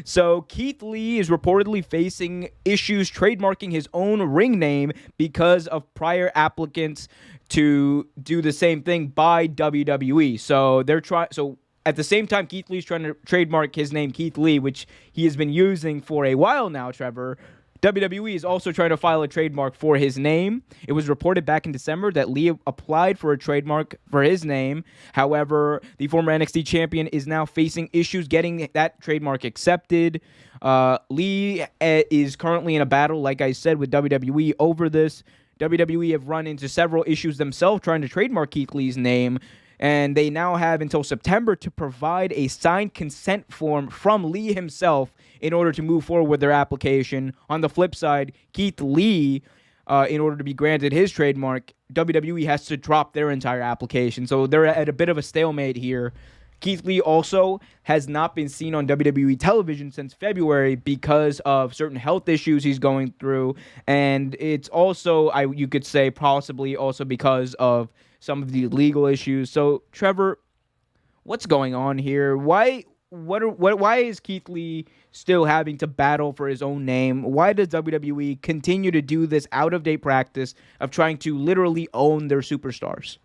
So Keith Lee is reportedly facing issues trademarking his own ring name because of prior applicants to do the same thing by WWE. So they're trying. So at the same time, Keith Lee's trying to trademark his name Keith Lee, which he has been using for a while now. Trevor. WWE is also trying to file a trademark for his name. It was reported back in December that Lee applied for a trademark for his name. However, the former NXT champion is now facing issues getting that trademark accepted. Lee is currently in a battle, like I said, with WWE over this. WWE have run into several issues themselves trying to trademark Keith Lee's name, and they now have until September to provide a signed consent form from Lee himself in order to move forward with their application. On the flip side, Keith Lee, in order to be granted his trademark, WWE has to drop their entire application. So they're at a bit of a stalemate here. Keith Lee also has not been seen on WWE television since February because of certain health issues he's going through. And it's also, you could say, possibly also because of some of the legal issues. So, Trevor, what's going on here? Why is Keith Lee still having to battle for his own name? Why does WWE continue to do this out-of-date practice of trying to literally own their superstars?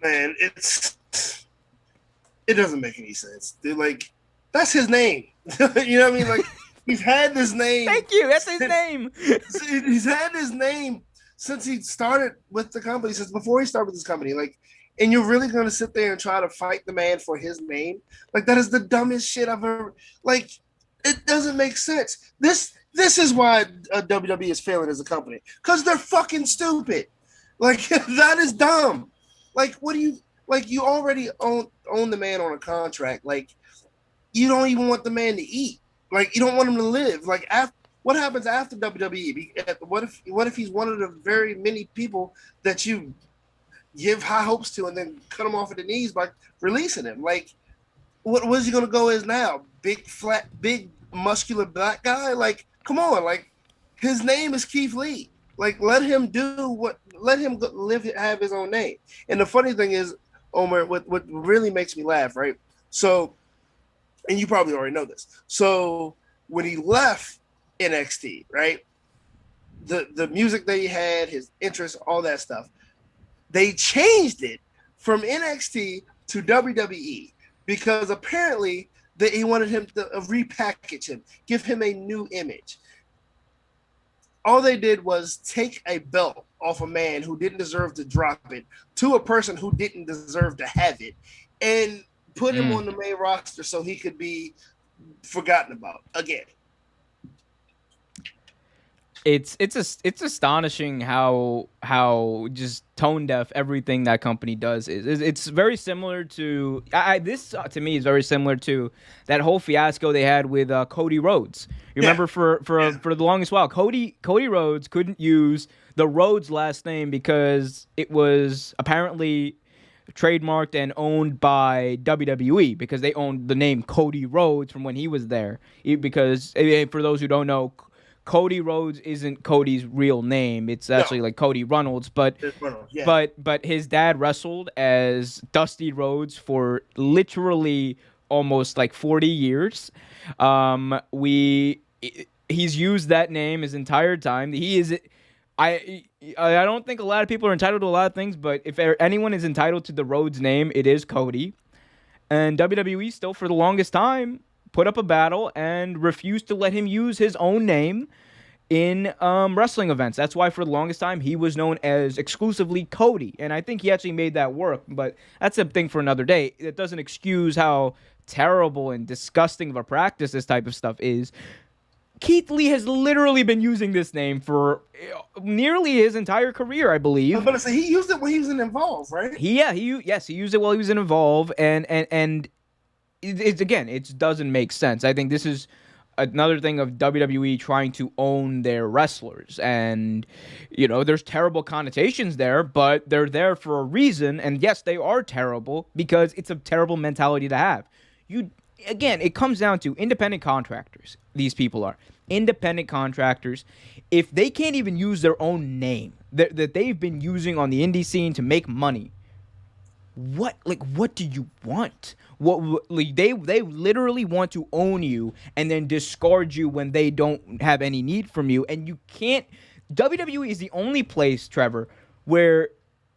Man, it doesn't make any sense. They're like, that's his name. You know what I mean? Like, he's had this name. Thank you. That's his name. He's had his name since he started with the company, since before he started with this company. Like, and you're really going to sit there and try to fight the man for his name? Like, that is the dumbest shit I've ever. Like, it doesn't make sense. This is why WWE is failing as a company, because they're fucking stupid. Like, that is dumb. Like, what do you like? You already own the man on a contract. Like, you don't even want the man to eat. Like, you don't want him to live. Like, what happens after WWE? What if he's one of the very many people that you give high hopes to and then cut him off at the knees by releasing him? Like, what is he gonna go as now? Big flat, big muscular black guy? Like, come on! Like, his name is Keith Lee. Like, let him have his own name. And the funny thing is, Omar, what really makes me laugh, right? So, and you probably already know this. So when he left NXT, right, the music that he had, his interests, all that stuff, they changed it from NXT to WWE because apparently he wanted him to repackage him, give him a new image. All they did was take a belt off a man who didn't deserve to drop it to a person who didn't deserve to have it and put him on the main roster so he could be forgotten about again. It's astonishing how just tone deaf everything that company does is. It's very similar to this to me is very similar to that whole fiasco they had with Cody Rhodes. You remember for the longest while, Cody Rhodes couldn't use the Rhodes last name because it was apparently trademarked and owned by WWE because they owned the name Cody Rhodes from when he was there. Because for those who don't know, Cody Rhodes isn't Cody's real name. It's actually like Cody Runnels, but his dad wrestled as Dusty Rhodes for literally almost like 40 years. He's used that name his entire time. I don't think a lot of people are entitled to a lot of things, but if anyone is entitled to the Rhodes name, it is Cody. And WWE still, for the longest time, put up a battle and refused to let him use his own name in wrestling events. That's why for the longest time he was known as exclusively Cody. And I think he actually made that work, but that's a thing for another day. It doesn't excuse how terrible and disgusting of a practice this type of stuff is. Keith Lee has literally been using this name for nearly his entire career, I believe. I was about to say, he used it when he was in Evolve, right? He used it while he was in Evolve, and it doesn't make sense. I think this is another thing of WWE trying to own their wrestlers, and there's terrible connotations there, but they're there for a reason. And yes, they are terrible because it's a terrible mentality to have. It comes down to independent contractors. These people are independent contractors. If they can't even use their own name that they've been using on the indie scene to make money, what do you want? Like they literally want to own you and then discard you when they don't have any need from you, and you can't. WWE is the only place, Trevor, where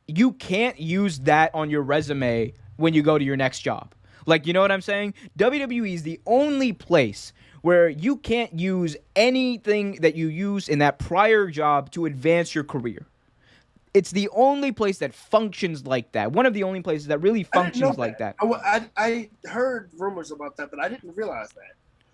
you can't use that on your resume when you go to your next job. Like, you know what I'm saying? WWE is the only place where you can't use anything that you used in that prior job to advance your career. It's the only place that functions like that. One of the only places that really I didn't know functions like that. that. I heard rumors about that, but I didn't realize that.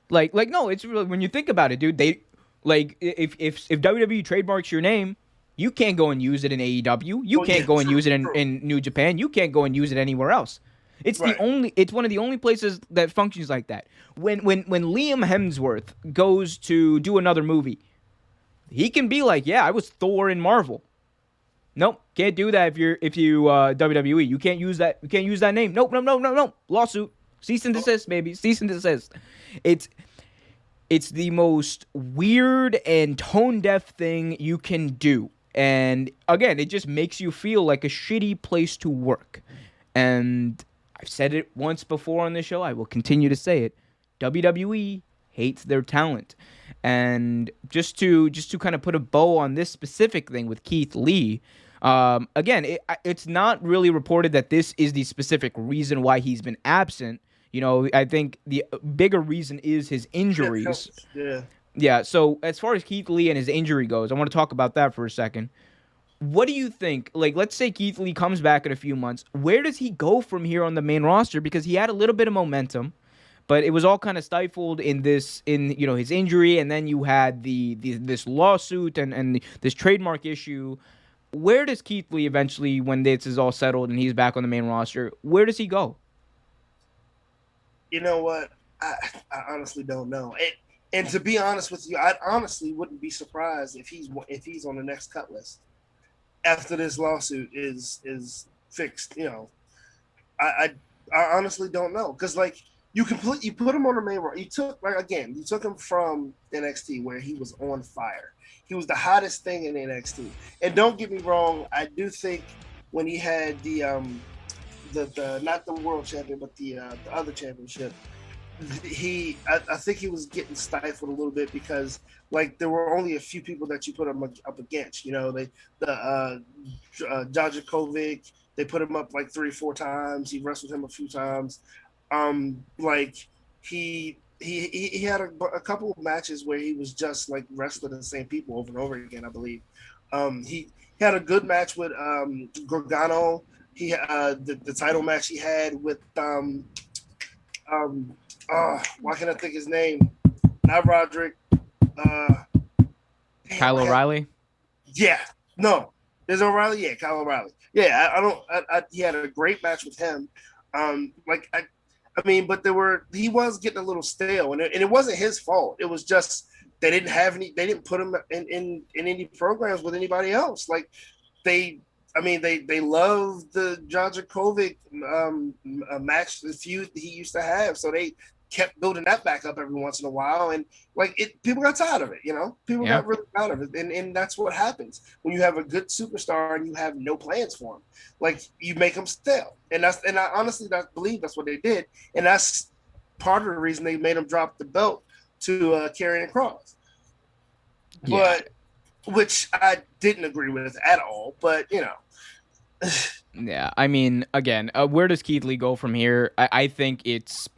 Like no, it's really, when you think about it, dude. They like if WWE trademarks your name, you can't go and use it in AEW. You Oh yeah, can't go and true, use it true. in New Japan. You can't go and use it anywhere else. Right. It's one of the only places that functions like that. When Liam Hemsworth goes to do another movie, he can be like, yeah, I was Thor in Marvel. Nope, can't do that if you WWE. You can't use that. You can't use that name. Nope, no. Lawsuit, cease and desist, baby, cease and desist. It's it's the most weird and tone deaf thing you can do, and again, it just makes you feel like a shitty place to work. And I've said it once before on this show. I will continue to say it. WWE hates their talent. And just to kind of put a bow on this specific thing with Keith Lee, again, it's not really reported that this is the specific reason why he's been absent. You know, I think the bigger reason is his injuries. Yeah. Yeah, so as far as Keith Lee and his injury goes, I want to talk about that for a second. What do you think? Like, let's say Keith Lee comes back in a few months. Where does he go from here on the main roster? Because he had a little bit of momentum, but it was all kind of stifled in his injury, and then you had this lawsuit and this trademark issue. Where does Keith Lee eventually, when this is all settled and he's back on the main roster, where does he go? You know what? I honestly don't know. And to be honest with you, I honestly wouldn't be surprised if he's on the next cut list after this lawsuit is fixed. I honestly don't know, because like you put him on the main roster. You took him from NXT where he was on fire. He was the hottest thing in NXT. And don't get me wrong, I do think when he had the not the world champion, but the other championship, I think he was getting stifled a little bit, because like there were only a few people that you put him up against. Jajakovic, they put him up like 3 or 4 times. He wrestled him a few times. Like he had a couple of matches where he was just like wrestling the same people over and over again, I believe. He had a good match with Gargano. He the title match he had with why can't I think his name? Not Roderick. Kyle O'Reilly? Yeah, no, there's O'Reilly. Yeah, Kyle O'Reilly. Yeah, I don't. He had a great match with him. I mean, but he was getting a little stale, and it wasn't his fault. It was just they didn't have any. They didn't put him in any programs with anybody else. Like they loved the Jajakovic match, the feud he used to have, so they kept building that back up every once in a while, and people got tired of it. People got really tired of it, and that's what happens when you have a good superstar and you have no plans for him. Like, you make him stale, and I honestly believe that's what they did, and that's part of the reason they made him drop the belt to Karrion Kross. Yeah. But which I didn't agree with at all. But Yeah, I mean, again, where does Keith Lee go from here? I think it's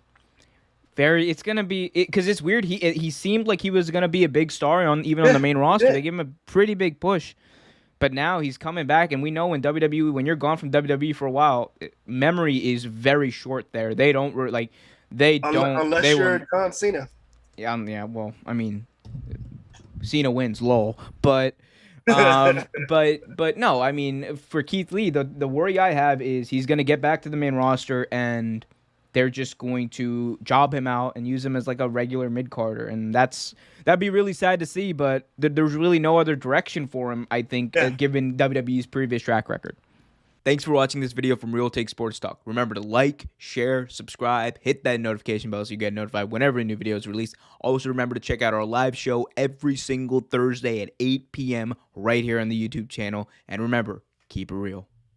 gonna be, because it's weird. He seemed like he was gonna be a big star on the main roster. They gave him a pretty big push, but now he's coming back, and we know in WWE, when you're gone from WWE for a while, memory is very short. There, they don't unless you're John Cena. Yeah. Well, I mean, Cena wins, lol. But but no, I mean, for Keith Lee, the worry I have is he's gonna get back to the main roster, and they're just going to job him out and use him as like a regular mid-carder, and that'd be really sad to see. But there's really no other direction for him, I think, given WWE's previous track record. Thanks for watching this video from Real Take Sports Talk. Remember to like, share, subscribe, hit that notification bell so you get notified whenever a new video is released. Also, remember to check out our live show every single Thursday at 8 p.m. right here on the YouTube channel. And remember, keep it real.